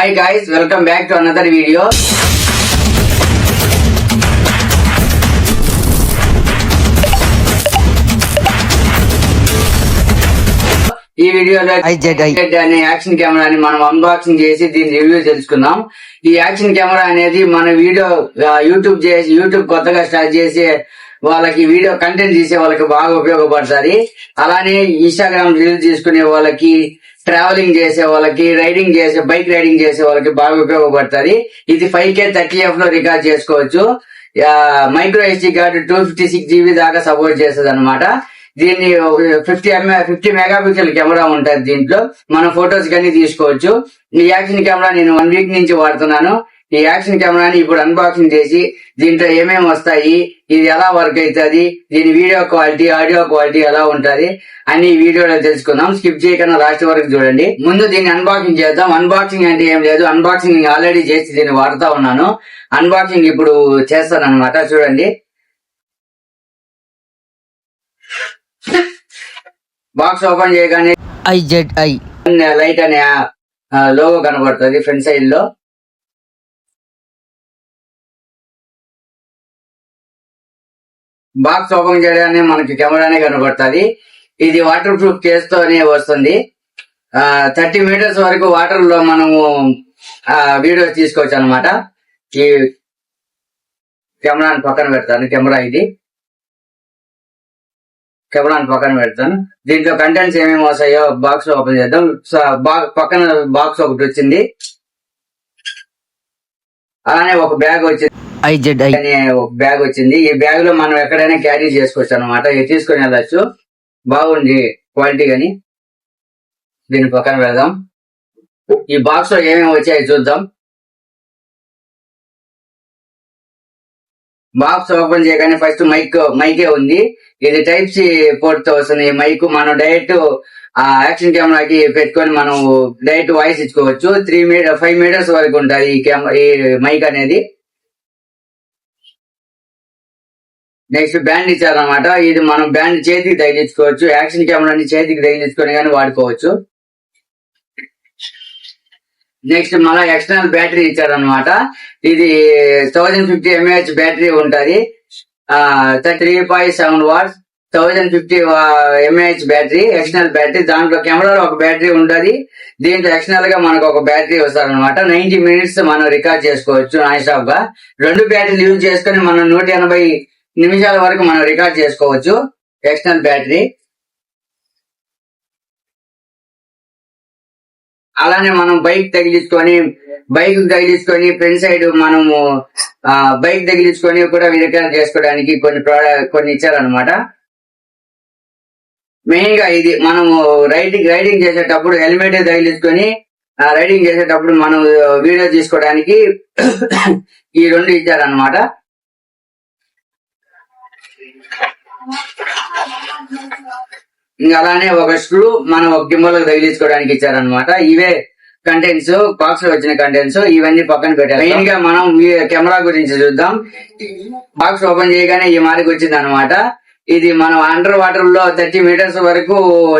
Hi guys, welcome back to another video. ఈ వీడియోలో అనే యాక్షన్ కెమెరాని మనం అన్బాక్సింగ్ చేసి దీని రివ్యూ తెలుసుకుందాం. ఈ యాక్షన్ కెమెరా అనేది మన వీడియో యూట్యూబ్ కొత్తగా స్టార్ట్ చేసే వాళ్ళకి, వీడియో కంటెంట్ తీసే వాళ్ళకి బాగా ఉపయోగపడుతుంది. అలానే ఇన్స్టాగ్రామ్ రీల్స్ తీసుకునే వాళ్ళకి, ట్రావెలింగ్ చేసే వాళ్ళకి, బైక్ రైడింగ్ చేసే వాళ్ళకి బాగా ఉపయోగపడుతుంది. ఇది 5K 30f లో రికార్డ్ చేసుకోవచ్చు. మైక్రో SD కార్డు 256 GB దాకా సపోర్ట్ చేస్తుంది అనమాట. దీన్ని 50 మెగాపిక్సెల్ కెమెరా ఉంటుంది. దీంట్లో మనం ఫొటోస్ కానీ తీసుకోవచ్చు. ఈ యాక్షన్ కెమెరా నేను 1 వీక్ నుంచి వాడుతున్నాను. ఈ యాక్షన్ కెమెరాని ఇప్పుడు అన్బాక్సింగ్ చేసి దీంట్లో ఏమేమి వస్తాయి, ఇది ఎలా వర్క్ అవుతుంది, దీని వీడియో క్వాలిటీ, ఆడియో క్వాలిటీ ఎలా ఉంటది అని ఈ వీడియోలో తెలుసుకుందాం. స్కిప్ చేయకుండా లాస్ట్ వరకు చూడండి. ముందు దీన్ని అన్బాక్సింగ్ చేద్దాం. అన్బాక్సింగ్ అంటే ఏం లేదు, అన్బాక్సింగ్ ఆల్రెడీ చేసి దీన్ని వాడుతా ఉన్నాను. అన్బాక్సింగ్ ఇప్పుడు చేస్తాను అనమాట. చూడండి, బాక్స్ ఓపెన్ చేయగానే IZI లైట్ అనే లోగో కనబడుతుంది ఫ్రంట్ సైడ్ లో. బాక్స్ ఓపెన్ చేయగానే మనకి కెమెరానే కనబడుతుంది. ఇది వాటర్ ప్రూఫ్ కేస్ తోనే వస్తుంది. 30 మీటర్స్ వరకు వాటర్ లో మనము వీడియోస్ తీసుకోవచ్చు అనమాట. ఈ కెమెరాని పక్కన పెడతాను. కెమెరాని పక్కన పెడతాను. దీంట్లో కంటెంట్స్ ఏమేమి వస్తాయో బాక్స్ ఓపెన్ చేద్దాం. పక్కన బాక్స్ ఒకటి వచ్చింది. అలానే ఒక బ్యాగ్ వచ్చింది, IZI అనే ఒక బ్యాగ్ వచ్చింది. ఈ బ్యాగ్ లో మనం ఎక్కడైనా క్యారీ చేసుకోవచ్చు అనమాట. ఇది తీసుకుని వెళ్ళచ్చు. బాగుంది క్వాలిటీ గాని. దీన్ని పక్కన పెడదాం. ఈ బాక్స్ లో ఏమేమి వచ్చాయో చూద్దాం. బాక్స్ ఓపెన్ చేయగానే ఫస్ట్ మైకే ఉంది. ఇది టైప్ సి పోర్ట్ తో వస్తుంది. మైక్ మనం డైరెక్ట్ యాక్షన్ కెమెరాకి పెట్టుకొని మనం డైరెక్ట్ వాయిస్ ఇచ్చుకోవచ్చు. 5 మీటర్స్ వరకు ఉంటుంది ఈ మైక్ అనేది. నెక్స్ట్ బ్యాండ్ ఇచ్చారనమాట. ఇది మనం బ్యాండ్ చేతికి తగిలించుకోవచ్చు. యాక్షన్ కెమెరాని చేతికి తగిలించుకొని కానీ వాడుకోవచ్చు. నెక్స్ట్ మళ్ళీ ఎక్స్టర్నల్ బ్యాటరీ ఇచ్చారనమాట. ఇది 1050 mAh బ్యాటరీ ఉంటది. 3.7 watts 1050 mAh battery, external battery. దాంట్లో కెమెరాలో ఒక బ్యాటరీ ఉంటది. దీంట్లో ఎక్స్టర్నల్ గా మనకు ఒక బ్యాటరీ వస్తారనమాట. 90 minutes మనం రికార్డ్ చేసుకోవచ్చు నాన్ స్టాప్ గా. 2 బ్యాటరీలు యూజ్ చేసుకుని మనం 180 నిమిషాల వరకు మనం రికార్డ్ చేసుకోవచ్చు. External battery. అలానే మనం బైక్ తగిలించుకొని ఫ్రంట్ సైడ్ మనము బైక్ తగిలించుకొని కూడా రికార్డ్ చేసుకోవడానికి కొన్ని ఇచ్చారనమాట. మెయిన్ గా ఇది మనము రైడింగ్ చేసేటప్పుడు హెల్మెట్ తగిలించుకొని రైడింగ్ చేసేటప్పుడు మనం వీడియో తీసుకోవడానికి ఈ 2 ఇచ్చారనమాట. ఇంకా అలానే ఒక స్క్రూ మనం ఒక గిమ్మలకు తగిలించుకోవడానికి ఇచ్చారనమాట. ఇవే కంటెంట్స్, బాక్స్ లో వచ్చిన కంటెంట్స్. ఇవన్నీ పక్కన పెట్టారు. మెయిన్ గా మనం కెమెరా గురించి చూద్దాం. బాక్స్ ఓపెన్ చేయగానే ఈ మార్క్ వచ్చింది అనమాట. ఇది మనం అండర్ వాటర్ లో 30 మీటర్స్ వరకు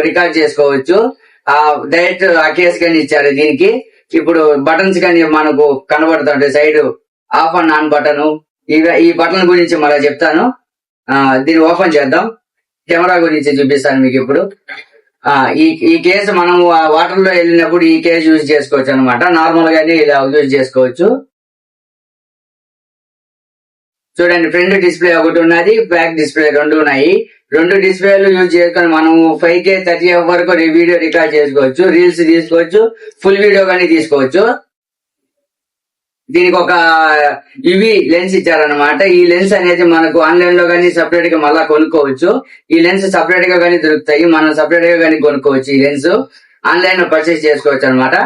రికార్డ్ చేసుకోవచ్చు. డైరెక్ట్ ఆ కేస్ కానీ ఇచ్చారు దీనికి. ఇప్పుడు బటన్స్ కానీ మనకు కనబడుతుంటాయి. Side off and on button. ఈ బటన్ గురించి మళ్ళీ చెప్తాను. దీన్ని ఓపెన్ చేద్దాం. కెమెరా గురించి చూపిస్తాను మీకు ఇప్పుడు. ఈ కేసు మనం వాటర్ లో వెళ్ళినప్పుడు ఈ కేసు యూజ్ చేసుకోవచ్చు అనమాట. నార్మల్ గానే ఇలా యూజ్ చేసుకోవచ్చు. చూడండి, ఫ్రంట్ డిస్ప్లే ఒకటి ఉన్నది, బ్యాక్ డిస్ప్లే 2 ఉన్నాయి. 2 డిస్ప్లేలు యూజ్ చేసుకొని మనం 5K 30f వరకు వీడియో రికార్డ్ చేసుకోవచ్చు. రీల్స్ తీసుకోవచ్చు, ఫుల్ వీడియో కానీ తీసుకోవచ్చు. దీనికి ఒక యువి లెన్స్ ఇచ్చారనమాట. ఈ లెన్స్ అనేది మనకు ఆన్లైన్ లో కానీ సపరేట్ గా మళ్ళా కొనుక్కోవచ్చు. ఈ లెన్స్ సపరేట్ గా కానీ దొరుకుతాయి, మనం సపరేట్ గా కానీ కొనుక్కోవచ్చు. ఈ లెన్స్ ఆన్లైన్ లో పర్చేస్ చేసుకోవచ్చు అనమాట.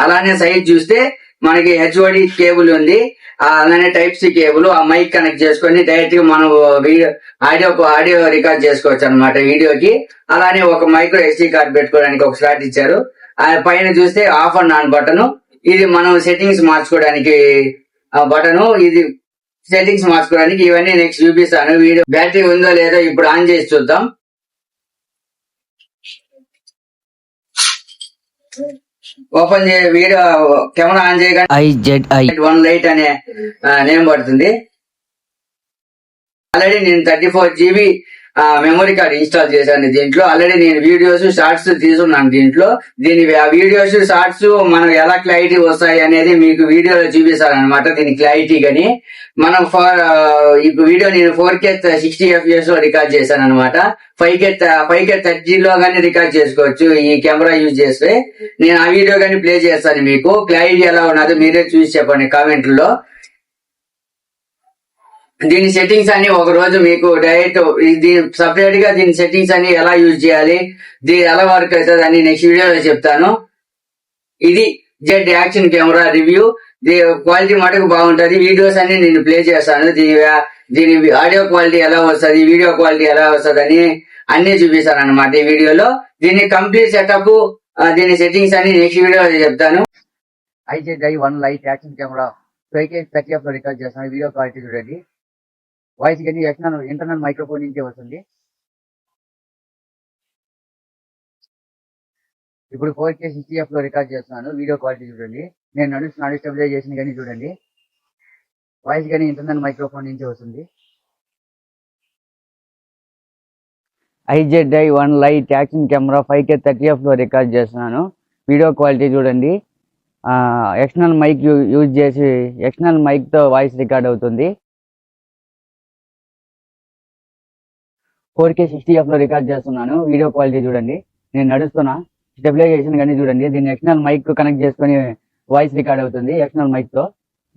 అలానే సైజ్ చూస్తే మనకి HOD కేబుల్ ఉంది. అలానే టైప్ సి కేబుల్. ఆ మైక్ కనెక్ట్ చేసుకొని డైరెక్ట్ గా మనం ఆడియో రికార్డ్ చేసుకోవచ్చు అనమాట వీడియోకి. అలానే ఒక మైక్రో SD కార్డ్ పెట్టుకోవడానికి ఒక స్లాట్ ఇచ్చారు. పైన చూస్తే ఆఫ్ అండ్ ఆన్ బటన్. ఇది మనం సెట్టింగ్స్ మార్చుకోవడానికి బటన్. ఇది సెట్టింగ్స్ మార్చుకోవడానికి. ఇవన్నీ నెక్స్ట్ చూపిస్తాను. వీడియో బ్యాటరీ ఉందో లేదో ఇప్పుడు ఆన్ చేసి చూద్దాం. ఓపెన్ చే వీడియో కెమెరా ఆన్ చేయగానే IZ1 లైట్ అనే నేమ్ పడుతుంది. ఆల్రెడీ నేను 34 GB మెమరీ కార్డ్ ఇన్స్టాల్ చేశాను దీంట్లో. ఆల్రెడీ నేను వీడియోస్ షార్ట్స్ తీసుకున్నాను దీంట్లో. ఆ వీడియోస్ షార్ట్స్ మనం ఎలా క్లారిటీ వస్తాయి అనేది మీకు వీడియోలో చూపిస్తాను అనమాట. దీని క్లారిటీ గాని మనం ఈ వీడియో నేను 4K 60 FPS లో రికార్డ్ చేశాను అనమాట. 5K 30 లో గానీ రికార్డ్ చేసుకోవచ్చు ఈ కెమెరా యూజ్ చేస్తే. నేను ఆ వీడియో గానీ ప్లే చేస్తాను. మీకు క్లారిటీ ఎలా ఉన్నదో మీరే చూసి చెప్పండి కామెంట్లో. దీని సెట్టింగ్స్ అన్ని ఒక రోజు మీకు డైరెక్ట్ సపరేట్ గా దీని సెట్టింగ్స్ అన్ని ఎలా యూజ్ చేయాలి, దీని ఎలా వర్క్ అవుతుంది అని నెక్స్ట్ వీడియోలో చెప్తాను. ఇది Z action camera review. Quality మటుకు బాగుంటది. వీడియోస్ అన్ని నేను ప్లే చేస్తాను. దీని ఆడియో క్వాలిటీ ఎలా వస్తుంది, వీడియో క్వాలిటీ ఎలా వస్తుంది అని అన్ని చూపిస్తాను అనమాట ఈ వీడియోలో. దీని కంప్లీట్ సెటప్, దీని సెట్టింగ్స్ అన్ని నెక్స్ట్ వీడియోలో చెప్తాను. IZ1 light action camera 5K 30 లో రికార్డ్ చేస్తాను. వీడియో క్వాలిటీ చూడండి. వాయిస్ కానీ ఇంటర్నల్ మైక్రోఫోన్ నుంచే వస్తుంది. ఇప్పుడు 4K 60 లో రికార్డ్ చేస్తున్నాను. వీడియో క్వాలిటీ చూడండి. నేను నడుస్తున్నాను స్టెబిలైజేషన్ కానీ చూడండి. వాయిస్ కానీ ఇంటర్నల్ మైక్రోఫోన్ నుంచే వస్తుంది. IZ1 light action camera 5K 30 లో రికార్డ్ చేస్తున్నాను. వీడియో క్వాలిటీ చూడండి. ఎక్స్టర్నల్ మైక్ యూజ్ చేసి ఎక్స్టర్నల్ మైక్ తో వాయిస్ రికార్డ్ అవుతుంది. 4K 60 లో రికార్డ్ చేస్తున్నాను. వీడియో క్వాలిటీ చూడండి. నేను నడుస్తున్నా స్టెబిలైజేషన్ కానీ చూడండి. దీన్ని ఎక్స్టర్నల్ మైక్ కనెక్ట్ చేసుకుని వాయిస్ రికార్డ్ అవుతుంది ఎక్స్టర్నల్ మైక్ తో.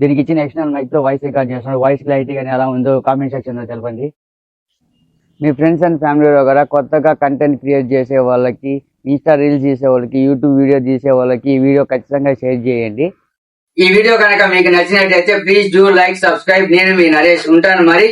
దీనికి ఇచ్చిన ఎక్స్టర్నల్ మైక్ తో వాయిస్ రికార్డ్ చేస్తున్నాను. వాయిస్ క్లారిటీ కానీ ఎలా ఉందో కామెంట్ సెక్షన్ లో తెలపండి. మీ ఫ్రెండ్స్ అండ్ ఫ్యామిలీలో కూడా కొత్తగా కంటెంట్ క్రియేట్ చేసే వాళ్ళకి, ఇన్స్టా రీల్స్ చేసే వాళ్ళకి, యూట్యూబ్ వీడియో తీసే వాళ్ళకి ఈ వీడియో ఖచ్చితంగా షేర్ చేయండి. ఈ వీడియో కనుక మీకు నచ్చినట్లయితే ప్లీజ్ డూ లైక్, సబ్స్క్రైబ్. నేను మీ నరేష్ ఉంటాను మరి.